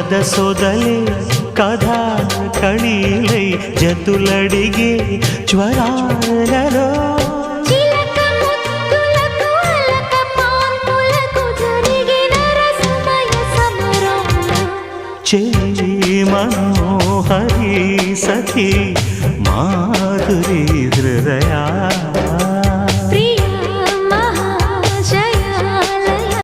కథ సొదలే కథా కళీలై జతులడిగే జ్వరాలలో చిలక ముద్దులకు అలక పాన్పులకు జరిగిన రసమయ సమరంలో చెలి మనోహరి సఖి మాధురి